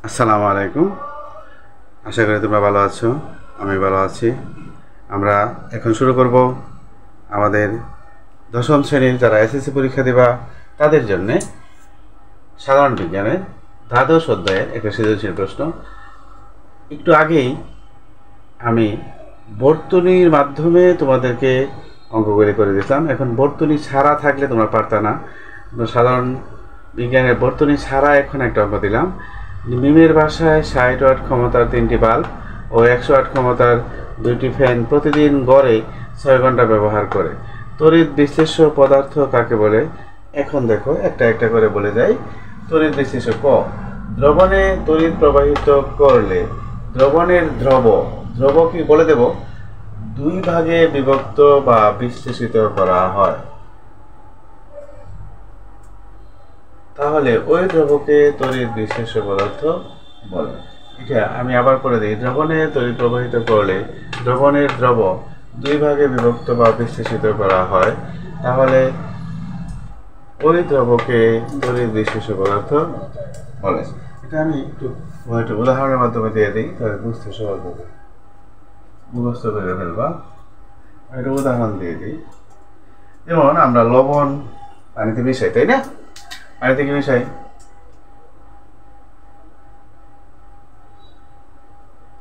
আসসালামু আলাইকুম। আশা করি তোমরা ভালো আছো, আমি ভালো আছি। আমরা এখন শুরু করব আমাদের দশম শ্রেণীর যারা এসএসসি পরীক্ষা দেবা তাদের জন্য সাধারণ বিজ্ঞানের দ্বাদশ অধ্যায়ের একটা সৃজনশীল প্রশ্ন। একটু আগেই আমি বর্তনীর মাধ্যমে তোমাদেরকে অঙ্কগুলি করে দিতাম। এখন বর্তনী ছাড়া থাকলে তোমরা পারতা না। সাধারণ বিজ্ঞানের বর্তনী ছাড়া এখন একটা অঙ্ক দিলাম। মিমের বাসায় 60 ওয়াট ক্ষমতার 3টি বাল্ব ও 100 ওয়াট ক্ষমতার 2টি ফ্যান প্রতিদিন গড়ে 6 ঘন্টা ব্যবহার করে। তড়িৎ বিশ্লেষ্য পদার্থ কাকে বলে? এখন দেখো একটা একটা করে বলে যাই। তড়িৎ বিশ্লেষ্য ক, দ্রবণে তড়িৎ প্রবাহিত করলে দ্রবণের দ্রব কি বলে দেব, 2 ভাগে বিভক্ত বা বিশ্লেষিত করা হয়। তাহলে ওই দ্রবকে তড়িৎ বিশ্লেষ্য পদার্থ বলে। এটা আমি আবার করে দিই। দ্রবণে তড়িৎ প্রবাহিত করলে দ্রবণের দ্রব 2 ভাগে বিভক্ত বা বিশ্লেষিত করা হয়। তাহলে ওই দ্রবকে তড়িৎ বিশ্লেষ্য পদার্থ বলে। এটা আমি একটু উদাহরণের মাধ্যমে দিয়ে দিই, তাহলে বুঝতে সহজ হবে, মুখস্থ করে ফেলবা। একটা উদাহরণ দিয়ে দিই। যেমন আমরা লবণ পানিতে মিশাই, তাই না? পানিতে কি মিশাই?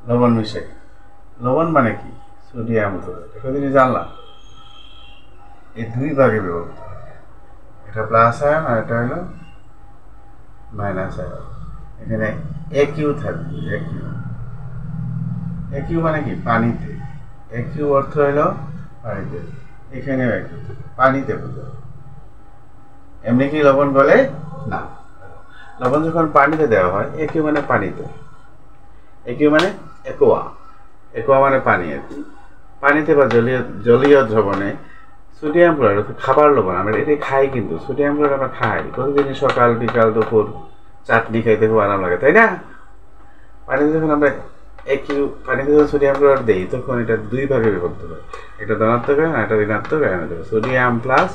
লবণ মিশাই। লবণ মানে কি? Sodium chloride. এটা তুমি জানলাম, এই 2 ভাগে বিভক্ত। এটা প্লাস আয়ন আর এটা হলো মাইনাস আয়ন। এখানে একিউ থাকবে। একিউ মানে কি? পানিতে। একিউ অর্থ হলো পানিতে। এখানেও একিউ পানিতে বোঝা। এমনি কি লবণ গলে না। লবণ যখন পানিতে দেওয়া হয়, একিউ মানে পানিতে। একিউ মানে একোয়া মানে পানি আর কি। পানিতে বা জলীয় দ্রবণে সোডিয়াম ক্লোরাইড খাবার লবণ, আমরা এটা খাই, কিন্তু সোডিয়াম ক্লোরাইড আমরা খাই প্রতিদিনই, সকাল বিকাল দুপুর চাটনি খাইতে খুব আরাম লাগে, তাই না? পানিতে যখন আমরা পানিতে যখন সোডিয়াম ক্লোরাইড দিই, তখন এটা 2 ভাগে বিভক্ত হয়। এটা ধনাত্মক আয়ন, এটা ঋণাত্মক ion. Sodium plus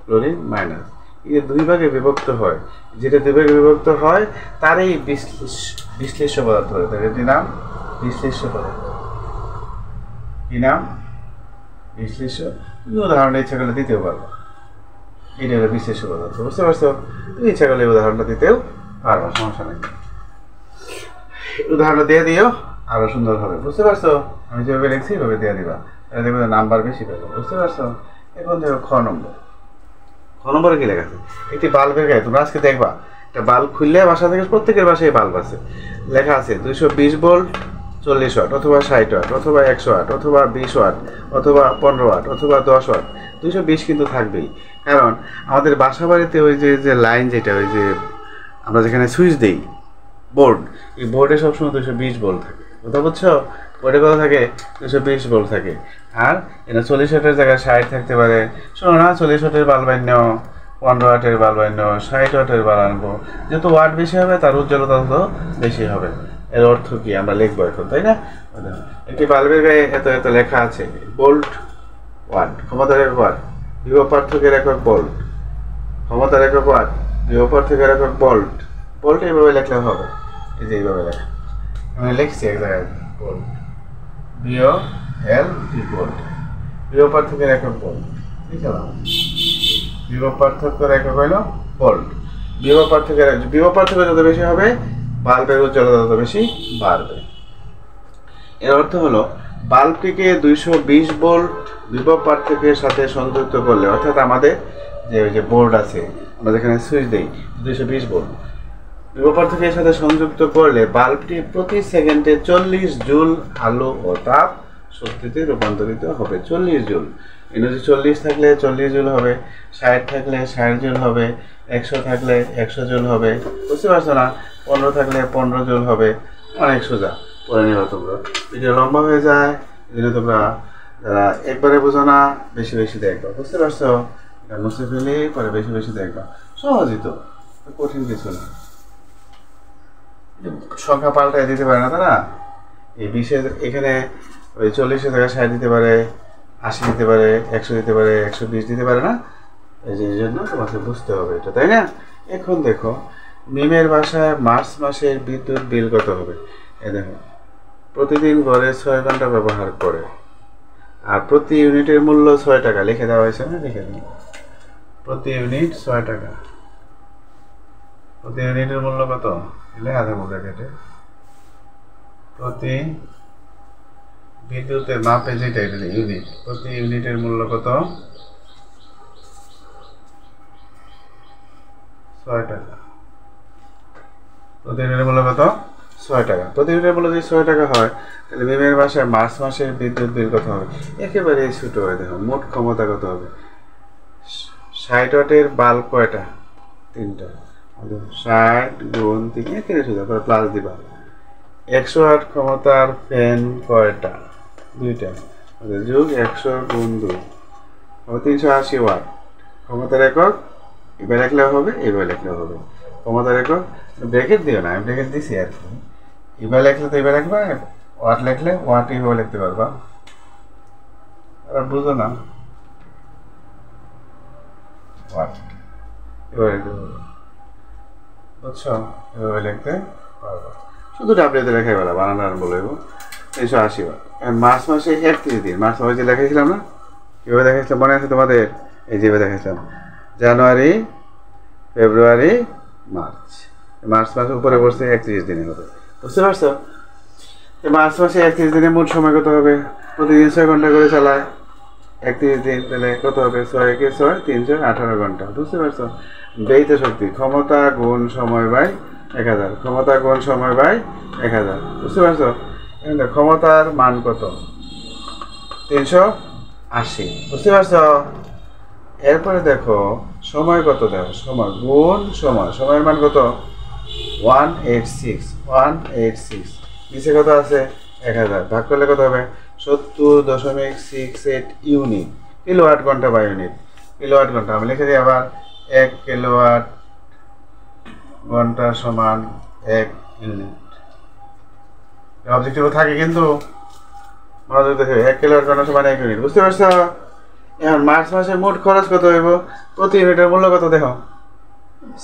chlorine minus, এই 2 ভাগে বিভক্ত হয়। যেটা 2 ভাগে বিভক্ত হয় তারই বিশ্লেষ্য পদার্থ হয়। তার এটির নাম বিশ্লেষ্য পদার্থ। কি নাম? বিশ্লেষ্য। তুমি উদাহরণটা ইচ্ছা করলে দিতেও পারবো। এটা হলো বিশ্লেষ্য পদার্থ। বুঝতে পারছো? তুমি ইচ্ছা করলে উদাহরণটা দিতেও পারবো, সমস্যা নেই। উদাহরণটা দিয়ে দিও, আরো সুন্দর হবে। বুঝতে পারছো? আমি যেভাবে লিখছি ওইভাবে দিয়ে দিবা, তাহলে দেখবে নাম্বার বেশি পাবো। বুঝতে পারছো? এখন দেখো খ নম্বরে কি লেখা আছে? একটি বাল্বের গায়ে তোমরা আজকে দেখবা, একটা বাল্ব খুললে বাসা থেকে, প্রত্যেকের বাসায় বাল্ব আছে, লেখা আছে 220 ভোল্ট 40 ওয়াট, অথবা 60 ওয়াট, অথবা 100 ওয়াট, অথবা 20 ওয়াট, অথবা 15 ওয়াট, অথবা 10 ওয়াট। 220 কিন্তু থাকবেই, কারণ আমাদের বাসা বাড়িতে ওই যে লাইন, যেটা ওই যে আমরা যেখানে সুইচ দিই, বোর্ড, এই বোর্ডে সবসময় 220 ভোল্ট থাকে। কথা বুঝছো? বোর্ডে কত থাকে? 220 ভোল্ট থাকে। আর এটা 40 ওয়াটের জায়গায় 60 থাকতে পারে। শোনো না, 40 ওয়াটের বাল্ব আনব, 15 ওয়াটের বাল্ব আনব, 60 ওয়াটের বাল্ব আনবো। যত ওয়াট বেশি হবে তার উজ্জ্বলতা তত বেশি হবে। এর অর্থ কি আমরা লিখবো এখন, তাই না? একটি বাল্বের গায়ে এত এত লেখা আছে, ভোল্ট ওয়াট, ক্ষমতার একক ওয়াট, বিভব পার্থক্যের একক ভোল্ট, ক্ষমতার একক ওয়াট, বিভব পার্থক্যের একক ভোল্ট। ভোল্ট এইভাবে লেখলে হবে, এই যে এইভাবে লেখা। আমি লিখছি এক জায়গায় ভোল্ট, ভোল্ট, বিভব পার্থক্যের একক ভোল্ট। লিখলাম বিভব পার্থক্যের একক হইল ভোল্ট। বিভব পার্থক্য যত বেশি হবে, বাল্বের উজ্জ্বলতা তত বেশি বাড়বে। এর অর্থ হলো বাল্বটিকে 220 ভোল্ট বিভব পার্থক্যের সাথে সংযুক্ত করলে, অর্থাৎ আমাদের যে বোর্ড আছে, আমরা যেখানে সুইচ দিই, 220 ভোল্ট বিভব পার্থক্যের সাথে সংযুক্ত করলে বাল্বটি প্রতি সেকেন্ডে 40 জুল আলো ও তাপ শক্তিতে রূপান্তরিত হবে। 40 জুল, এনার্জি 40 থাকলে 40 জুল হবে, 60 থাকলে 60 জুল হবে, 100 থাকলে 100 জুল হবে। বুঝতে পারছো না? 15 থাকলে 15 জুল হবে। অনেক সোজা, পরে নেবা তোমরা। ভিডিও লম্বা হয়ে যায়, এই জন্য তোমরা যারা একবারে বোঝো না, বেশি বেশি দেখবা। বুঝতে পারছো? এটা মুছে ফেলে পরে বেশি বেশি দেখবা। সহজই তো, কঠিন কিছু না। সংখ্যা পাল্টায় দিতে পারে না তারা। এই 20 এখানে ওই 40 জায়গায় 60 দিতে পারে, 80 দিতে পারে, 100 দিতে পারে, 120 দিতে পারে না। এই জন্য তোমাকে বুঝতে হবে এটা, তাই না? এখন দেখো মিমের বাসায় মার্চ মাসের বিদ্যুৎ বিল কত হবে? এ দেখো, প্রতিদিন ঘরে 6 ঘন্টা ব্যবহার করে, আর প্রতি ইউনিটের মূল্য 6 টাকা লিখে দেওয়া হয়েছে না? লিখে দিন, প্রতি ইউনিট 6 টাকা। প্রতি ইউনিটের মূল্য কত? লেখা থাকবো ব্র্যাকেটে। প্রতি বিদ্যুতের মাপে যেটা এটা ইউনিট, প্রতি ইউনিটের মূল্য কত? 6 টাকা। প্রতি ইউনিটের মূল্য কত? 6 টাকা। প্রতি ইউনিটের মূল্য যদি 6 টাকা হয়, তাহলে মিমের বাসায় মার্চ মাসের বিদ্যুৎ বিল কত হবে? একেবারে ছোট হয়ে দেখো, মোট ক্ষমতা কত হবে? 60 ওয়াটের বাল্ব কয়টা? 3টা। 60 গুণ 3 একেবারে সোজা, পরে প্লাস দিবা। 100 ওয়াট ক্ষমতার ফ্যান কয়টা? 2টা। যোগ 100 গুণ 2 হবে 380 ওয়াট। ক্ষমতার একক এবার লিখলেও হবে, এবার লিখলেও হবে। ক্ষমতার একক ব্র্যাকেট দিও না, আমি ব্র্যাকেট দিছি আর কি। এবার লিখলে তো এবার লিখবা, ওয়াট লিখলে ওয়াট এভাবে লিখতে পারবা। আর বুঝো না, ওয়াট এবার লিখতে পারবা, বুঝছো? এভাবে লিখতে পারবা। শুধু ডাব্লিউতে লেখাই বলা, বানানো আর বলবো 380 ওয়াট। মার্চ মাসে 31 দিন, মার্চ মাসে যে লেখাইছিলাম না, কীভাবে দেখাইছিলাম মনে আছে তোমাদের? এই যেভাবে দেখাইছিলাম, জানুয়ারি, ফেব্রুয়ারি, মার্চ। মার্চ মাসে উপরে বসছে 31 দিনে হবে, বুঝতে পারছো? মার্চ মাসে 31 দিনে মোট সময় কত হবে? প্রতিদিন 6 ঘন্টা করে চালায়, 31 দিন, তাহলে কত হবে? 6 × 6 318 ঘন্টা, বুঝতে পারছো? ব্যয়িত শক্তি, ক্ষমতা গুণ সময় বাই 1000, ক্ষমতা গুণ সময় বাই 1000, বুঝতে পারছো? ক্ষমতার মান কত? 380, বুঝতে পারছো? এরপরে দেখো সময় কত, দেখো সময় গুণ সময়, সময়ের মান কত? 186, নিচে কত আছে? 1000, ভাগ করলে কত হবে? 70.68 ইউনিট। কিলোওয়াট ঘন্টা বা ইউনিট, কিলোওয়াট ঘন্টা। আমি লিখে দিই আবার, 1 কিলোওয়াট ঘন্টা সমান 1 ইউনিট। অবজেক্টিভ থাকে কিন্তু মনোযোগ দেখে, 1 কিলোওয়াট ঘন্টা সমান 1 ইউনিট, বুঝতে পারছো? এখন মার্চ মাসে মোট খরচ কত হইব? প্রতি ইউনিটের মূল্য কত দেখো?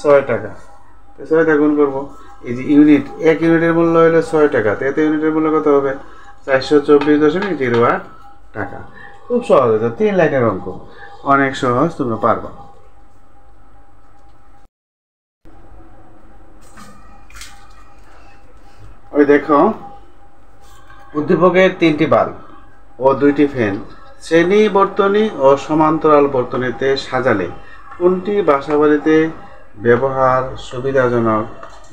6 টাকা। 6 টাকা গুণ করবো, এই যে ইউনিট, 1 ইউনিটের মূল্য হলো 6 টাকা, তো এতে ইউনিটের মূল্য কত হবে? 424.08 টাকা। খুব সহজ হতো, 3 লাইনের অঙ্ক, অনেক সহজ, তোমরা পারবা। ওই দেখো, উদ্দীপকের 3টি বাল্ব ও 2টি ফ্যান শ্রেণী বর্তনী ও সমান্তরাল বর্তনীতে সাজালে কোনটি বাসাবাড়িতে ব্যবহার সুবিধাজনক?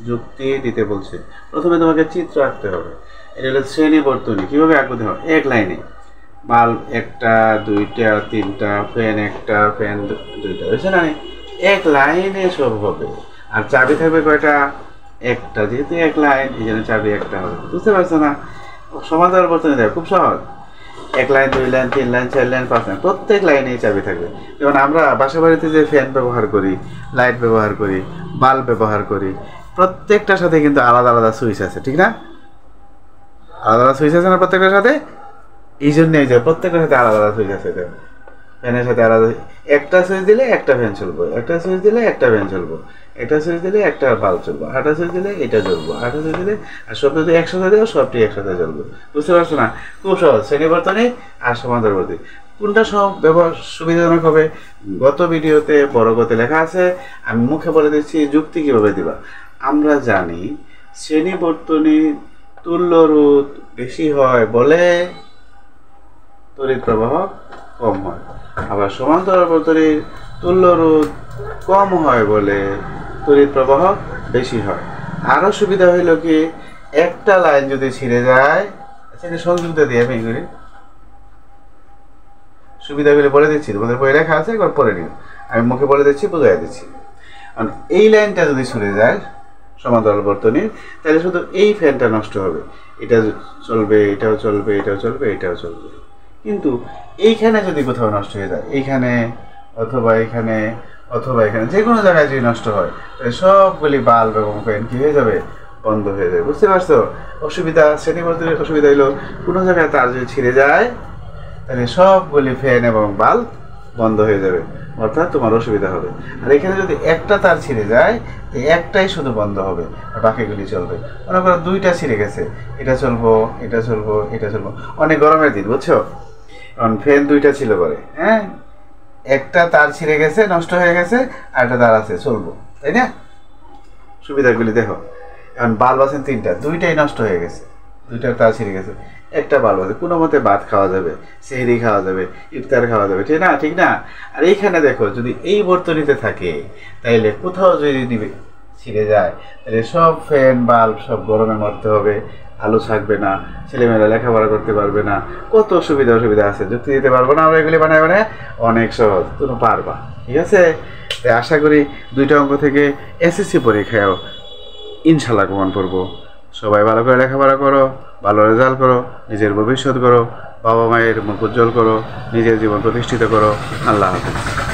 যুক্তি দিতে বলছে। প্রথমে তোমাকে চিত্র আঁকতে হবে। এটা হলো শ্রেণী বর্তনী। কীভাবে আঁকবো দেখো, এক লাইনে বাল্ব 1টা 2টা 3টা, ফ্যান 1টা, ফ্যান 2টা, বুঝছে না? এক লাইনে সব হবে। আর চাবি থাকবে কয়টা? 1টা, যেহেতু এক লাইন এই জন্য চাবি 1টা হবে, বুঝতে পারছো না? সমান্তরাল বর্তনী দেখো, খুব সহজ। 1 line 2 line 3 line 4 line 5 line, প্রত্যেক লাইনেই চাবি থাকবে। যেমন আমরা বাসা বাড়িতে যে ফ্যান ব্যবহার করি, লাইট ব্যবহার করি, বাল্ব ব্যবহার করি, প্রত্যেকটার সাথে কিন্তু আলাদা আলাদা সুইচ আছে, ঠিক না? আলাদা আলাদা সুইচ আছে না প্রত্যেকটার সাথে? এই জন্যই যে প্রত্যেকটার সাথে আলাদা আলাদা সুইচ আছে। ফ্যানের সাথে আলাদা, একটা সুইচ দিলে একটা ফ্যান চলবো, একটা সুইচ দিলে একটা ফ্যান চলবো, একটা সুইচ দিলে একটা বাল্ব চলবো, আটা সুইচ দিলে এটা জ্বলবো, আটা সুইচ দিলে, আর সব যদি একসাথে দেবো, সবটি একসাথে জ্বলবে, বুঝতে পারছো না? খুব সহজ, শ্রেণী বর্তনী আর সমান্তরালবর্তী। কোনটা সব ব্যবহার সুবিধাজনক হবে? গত ভিডিওতে বড় গতে লেখা আছে, আমি মুখে বলে দিচ্ছি যুক্তি কীভাবে দিবা। আমরা জানি শ্রেণী বর্তনী তুল্য রোধ বেশি হয় বলে তড়িৎ প্রবাহ কম হয়, আবার সমান্তরাল বর্তনীর তুল্য রোধ কম হয় বলে তড়িৎ প্রবাহ বেশি হয়। আরও সুবিধা হইল কি, একটা লাইন যদি ছিঁড়ে যায়, সেটা সংযুক্ত দিয়ে আমি করি, সুবিধাগুলি বলে দিচ্ছি, তোমাদের বই লেখা আছে, একবার পড়ে নিও, আমি মুখে বলে দিচ্ছি, বুঝাই দিচ্ছি। কারণ এই লাইনটা যদি ছুড়ে যায় সমান্তরাল বর্তনীর, তাহলে শুধু এই ফ্যানটা নষ্ট হবে, এটা চলবে, এটাও চলবে, এটাও চলবে, এটাও চলবে। কিন্তু এইখানে যদি কোথাও নষ্ট হয়ে যায়, এইখানে অথবা এখানে অথবা এখানে, যে কোনো জায়গায় যদি নষ্ট হয়, তাহলে সবগুলি বাল্ব এবং ফ্যান কী হয়ে যাবে? বন্ধ হয়ে যাবে, বুঝতে পারছো? অসুবিধা, শ্রেণী বর্তনীর অসুবিধা হলো, কোনো জায়গায় তার যদি ছিঁড়ে যায়, তাহলে সবগুলি ফ্যান এবং বাল্ব বন্ধ হয়ে যাবে। অর্থাৎ তোমার অসুবিধা হবে। আর এখানে যদি একটা তার ছিঁড়ে যায় তো একটাই শুধু বন্ধ হবে, আর বাকিগুলি চলবে। মনে করো দুইটা ছিঁড়ে গেছে, এটা চলবো, এটা চলবো, এটা চলবো। অনেক গরমের দিন, বুঝছো? কারণ ফ্যান দুইটা ছিল পরে, হ্যাঁ, একটা তার ছিঁড়ে গেছে, নষ্ট হয়ে গেছে, আর একটা তার আছে, চলবো, তাই না? সুবিধাগুলি দেখো। এখন বাল্ব আছেন তিনটা, দুইটাই নষ্ট হয়ে গেছে, দুইটার তার ছিঁড়ে গেছে, একটা বাল্ব আছে, কোনো মতে ভাত খাওয়া যাবে, সেহরি খাওয়া যাবে, ইফতার খাওয়া যাবে, ঠিক না? ঠিক না? আর এইখানে দেখো, যদি এই বর্তনীতে থাকে তাইলে কোথাও যদি ছিঁড়ে যায় তাহলে সব ফ্যান বাল্ব সব গরমে মরতে হবে, আলো থাকবে না, ছেলেমেয়েরা লেখাপড়া করতে পারবে না, কত সুবিধা অসুবিধা আছে। যুক্তি দিতে পারবো না আমরা এগুলি বানায় বানায়, অনেক সহজ, তুমি পারবা। ঠিক আছে? তাই আশা করি দুইটা অঙ্ক থেকে এসএসসি পরীক্ষায়ও ইনশাল্লাহ প্রমাণ করবো। সবাই ভালো করে লেখাপড়া করো, ভালো রেজাল্ট করো, নিজের ভবিষ্যৎ করো, বাবা মায়ের মুখ উজ্জ্বল করো, নিজের জীবন প্রতিষ্ঠিত করো। আল্লাহ হাফেজ।